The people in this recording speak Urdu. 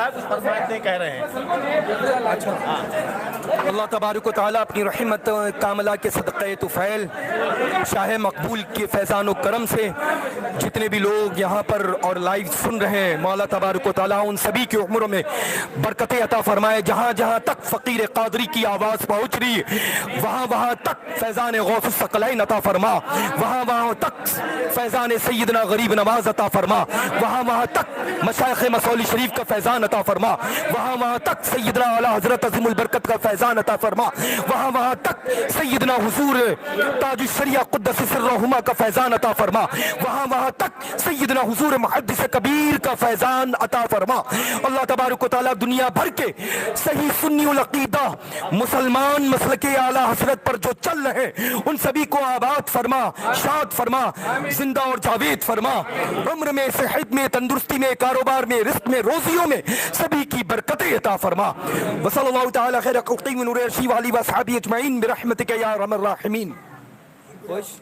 رہا ہے، کچھ فرمائش نہیں کہہ رہے ہیں. اللہ تبارک و تعالیٰ اپنی رحمت کاملہ کے صدقہ طفیل شاہ مقبول کے فیضان و کرم سے جتنے بھی لوگ یہاں پر اور لائیو سن رہے ہیں، مولا تبارک و تعالیٰ ان سبھی کی عمروں میں برکتیں عطا فرمائے. جہاں جہاں تک فقیر قادری کی آواز پہنچ رہی ہے وہاں وہاں تک فیضان غوث الثقلین عطا فرما، وہاں وہاں تک فیضان سیدنا غریب نواز عطا فرما، وہاں وہاں تک مشائخ مسولی شریف کا فیضان عطا فرما، وہاں وہاں تک سیدنا اعلیٰ حضرت عظیم البرکت کا فیضان عطا فرما، وہاں وہاں تک سیدنا حضور تاج الشریعہ قدس سرہما کا فیضان عطا فرما، وہاں وہاں تک سیدنا حضور محدث کبیر کا فیضان عطا فرما. اللہ تبارک و تعالیٰ دنیا بھر کے صحیح سنی العقیدہ مسلمان مسلک اعلیٰ حضرت پر جو چل رہے ان سبھی کو آباد فرما، شاد فرما، زندہ اور جاوید فرما، عمر میں، صحت میں، تندرستی میں، کاروبار میں، رزق میں، روزیوں میں سبھی کی برکتیں عطا فرما. وصلی اللہ تعالی خیر خلقہ نور عرشی وعلی واصحابہ اجمعین برحمتک یا ارحم الراحمین. خوش